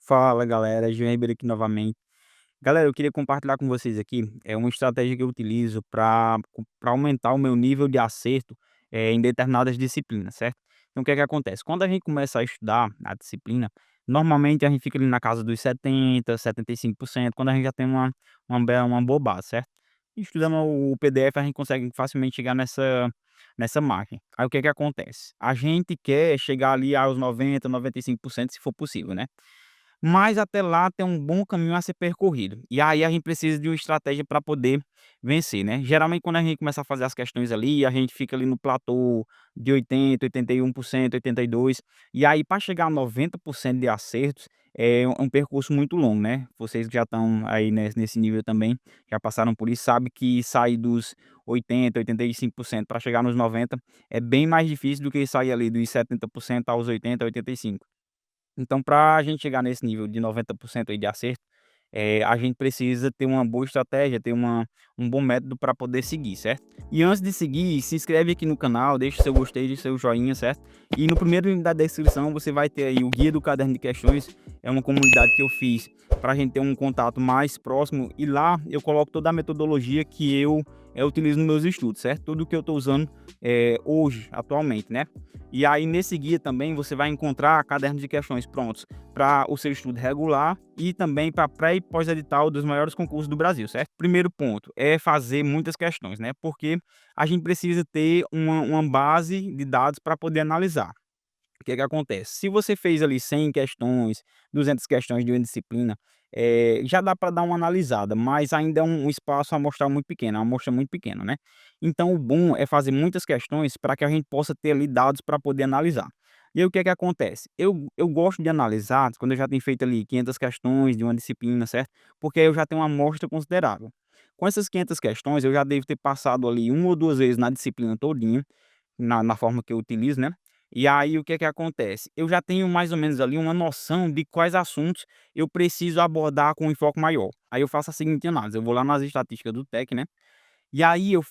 Fala galera, Jean Ribeiro aqui novamente. Galera, eu queria compartilhar com vocês aqui, uma estratégia que eu utilizo para aumentar o meu nível de acerto, em determinadas disciplinas, certo? Então o que é que acontece? Quando a gente começa a estudar a disciplina, normalmente a gente fica ali na casa dos 75%, quando a gente já tem uma boa base, certo? Estudando o PDF, a gente consegue facilmente chegar nessa margem. Aí o que é que acontece? A gente quer chegar ali aos 95% se for possível, né? Mas até lá tem um bom caminho a ser percorrido. E aí a gente precisa de uma estratégia para poder vencer, né. Geralmente quando a gente começa a fazer as questões ali, a gente fica ali no platô de 81%, 82%, e aí para chegar a 90% de acertos, é um percurso muito longo, né. Vocês que já estão aí nesse nível também, já passaram por isso, sabe que sair dos 80, 85% para chegar nos 90 é bem mais difícil do que sair ali dos 70% aos 80, 85. Então, para a gente chegar nesse nível de 90% aí de acerto, a gente precisa ter uma boa estratégia, ter um bom método para poder seguir, certo? E antes de seguir, se inscreve aqui no canal, deixa o seu gostei, deixa o seu joinha, certo? E no primeiro link da descrição você vai ter aí o guia do caderno de questões, é uma comunidade que eu fiz para a gente ter um contato mais próximo e lá eu coloco toda a metodologia que eu utilizo nos meus estudos, certo? Tudo que eu estou usando hoje, atualmente, né? E aí nesse guia também você vai encontrar cadernos de questões prontos para o seu estudo regular e também para pré e pós-edital dos maiores concursos do Brasil, certo? Primeiro ponto é fazer muitas questões, né? Porque a gente precisa ter uma base de dados para poder analisar. O que é que acontece? Se você fez ali 100 questões, 200 questões de uma disciplina, já dá para dar uma analisada, mas ainda é um espaço amostral muito pequeno, é uma amostra muito pequena, né. Então o bom é fazer muitas questões para que a gente possa ter ali dados para poder analisar. E aí o que é que acontece? Eu gosto de analisar quando eu já tenho feito ali 500 questões de uma disciplina, certo, porque aí eu já tenho uma amostra considerável. Com essas 500 questões eu já devo ter passado ali 1 ou 2 vezes na disciplina todinha, na forma que eu utilizo, né. E aí o que é que acontece? Eu já tenho mais ou menos ali uma noção de quais assuntos eu preciso abordar com um enfoque maior. Aí eu faço a seguinte análise, eu vou lá nas estatísticas do TEC, né, e aí eu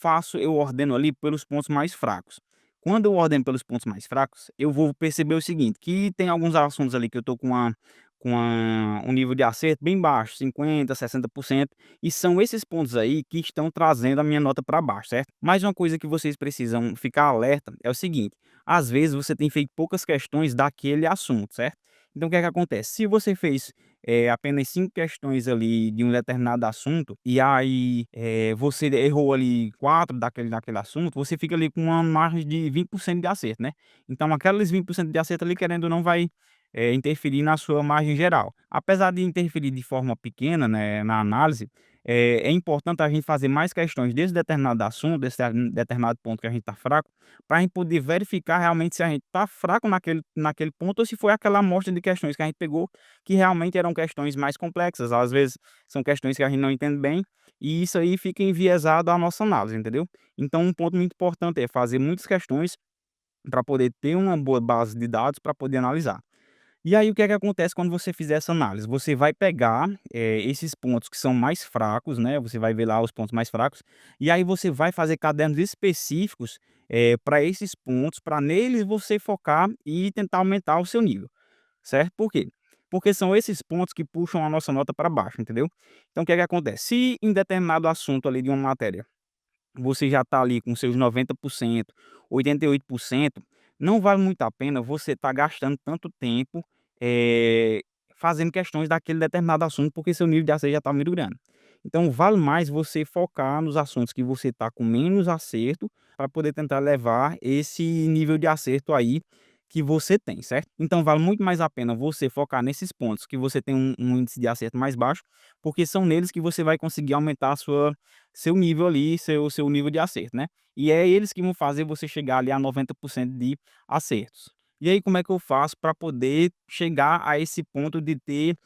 ordeno ali pelos pontos mais fracos. Quando eu ordeno pelos pontos mais fracos, eu vou perceber o seguinte, que tem alguns assuntos ali que eu tô um nível de acerto bem baixo, 50, 60%, e são esses pontos aí que estão trazendo a minha nota para baixo, certo? Mas uma coisa que vocês precisam ficar alerta é o seguinte, às vezes você tem feito poucas questões daquele assunto, certo? Então o que é que acontece? Se você fez apenas 5 questões ali de um determinado assunto, e aí, você errou ali 4 daquele assunto, você fica ali com uma margem de 20% de acerto, né. Então aqueles 20% de acerto ali, querendo ou não, vai, interferir na sua margem geral. Apesar de interferir de forma pequena, né, na análise, é importante a gente fazer mais questões desse determinado assunto, desse determinado ponto que a gente está fraco, para a gente poder verificar realmente se a gente está fraco naquele ponto ou se foi aquela amostra de questões que a gente pegou que realmente eram questões mais complexas, às vezes são questões que a gente não entende bem, e isso aí fica enviesado à nossa análise, entendeu? Então um ponto muito importante é fazer muitas questões para poder ter uma boa base de dados para poder analisar. E aí o que é que acontece quando você fizer essa análise? Você vai pegar, esses pontos que são mais fracos, né, você vai ver lá os pontos mais fracos, e aí você vai fazer cadernos específicos, para esses pontos, para neles você focar e tentar aumentar o seu nível. Certo? Por quê? Porque são esses pontos que puxam a nossa nota para baixo, entendeu? Então o que é que acontece? Se em determinado assunto ali de uma matéria, você já está ali com seus 90%, 88%, não vale muito a pena você estar gastando tanto tempo, eh, fazendo questões daquele determinado assunto, porque seu nível de acerto já está muito grande. Então vale mais você focar nos assuntos que você está com menos acerto, para poder tentar levar esse nível de acerto aí que você tem, certo? Então vale muito mais a pena você focar nesses pontos que você tem um índice de acerto mais baixo, porque são neles que você vai conseguir aumentar a seu nível ali, seu nível de acerto, né. E é eles que vão fazer você chegar ali a 90% de acertos. E aí como é que eu faço para poder chegar a esse ponto de ter,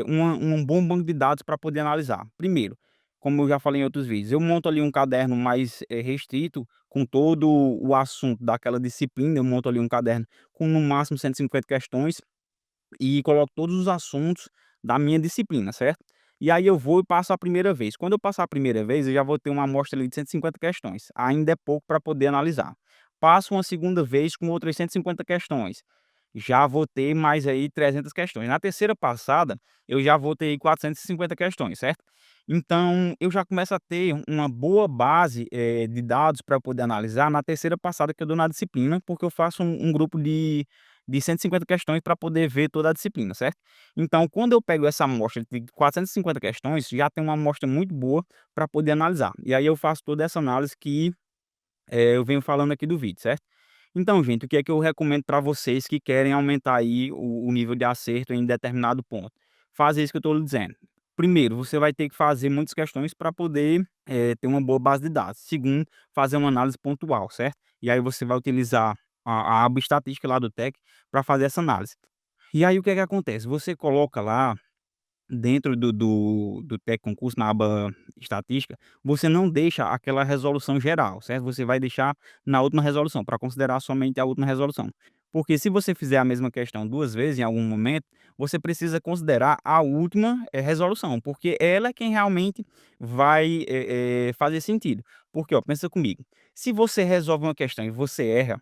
um bom banco de dados para poder analisar? Primeiro, como eu já falei em outros vídeos, eu monto ali um caderno mais, restrito, com todo o assunto daquela disciplina, eu monto ali um caderno com no máximo 150 questões, e coloco todos os assuntos da minha disciplina, certo? E aí eu vou e passo a primeira vez. Quando eu passar a primeira vez, eu já vou ter uma amostra ali de 150 questões. Ainda é pouco para poder analisar. Passo uma segunda vez com outras 150 questões. já vou ter mais aí 300 questões. Na terceira passada, eu já vou ter aí 450 questões, certo? Então, eu já começo a ter uma boa base, de dados para poder analisar na terceira passada que eu dou na disciplina, porque eu faço um grupo de 150 questões para poder ver toda a disciplina, certo? Então, quando eu pego essa amostra de 450 questões, já tem uma amostra muito boa para poder analisar. E aí eu faço toda essa análise que, eu venho falando aqui do vídeo, certo? Então, gente, o que é que eu recomendo para vocês que querem aumentar aí o nível de acerto em determinado ponto? Fazer isso que eu estou lhe dizendo. Primeiro, você vai ter que fazer muitas questões para poder, ter uma boa base de dados. Segundo, fazer uma análise pontual, certo? E aí você vai utilizar a aba estatística lá do TEC para fazer essa análise. E aí o que é que acontece? Você coloca lá dentro do TEC Concurso, na aba estatística, você não deixa aquela resolução geral, certo? Você vai deixar na última resolução, para considerar somente a última resolução. Porque se você fizer a mesma questão 2 vezes em algum momento, você precisa considerar a última, resolução, porque ela é quem realmente vai, fazer sentido. Porque, ó, pensa comigo, se você resolve uma questão e você erra,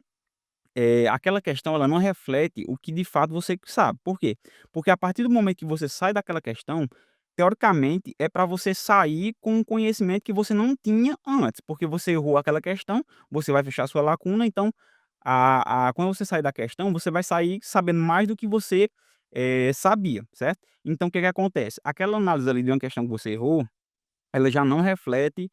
aquela questão ela não reflete o que de fato você sabe. Por quê? Porque a partir do momento que você sai daquela questão, teoricamente é para você sair com um conhecimento que você não tinha antes, porque você errou aquela questão, você vai fechar sua lacuna, então quando você sair da questão, você vai sair sabendo mais do que você, sabia, certo? Então o que que acontece? Aquela análise ali de uma questão que você errou, ela já não reflete,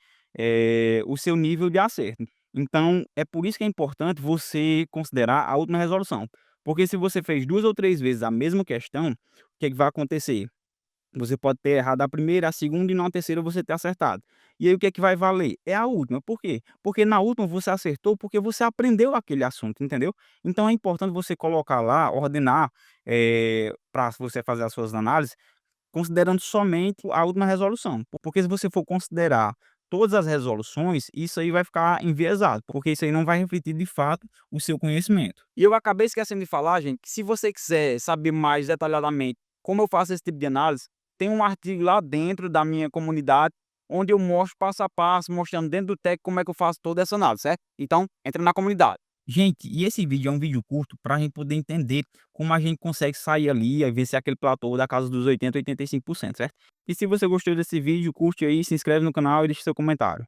o seu nível de acerto. Então, é por isso que é importante você considerar a última resolução, porque se você fez 2 ou 3 vezes a mesma questão, o que é que vai acontecer? Você pode ter errado a primeira, a segunda e na terceira você ter acertado. E aí o que é que vai valer? É a última. Por quê? Porque na última você acertou, porque você aprendeu aquele assunto, entendeu? Então é importante você colocar lá, ordenar, para você fazer as suas análises, considerando somente a última resolução, porque se você for considerar todas as resoluções, isso aí vai ficar enviesado, porque isso aí não vai refletir de fato o seu conhecimento. E eu acabei esquecendo de falar, gente, que se você quiser saber mais detalhadamente como eu faço esse tipo de análise, tem um artigo lá dentro da minha comunidade, onde eu mostro passo a passo, mostrando dentro do técnico como é que eu faço toda essa análise, certo? Então, entra na comunidade. Gente, e esse vídeo é um vídeo curto para a gente poder entender como a gente consegue sair ali e vencer aquele platô da casa dos 80, 85%, certo? E se você gostou desse vídeo, curte aí, se inscreve no canal e deixa seu comentário.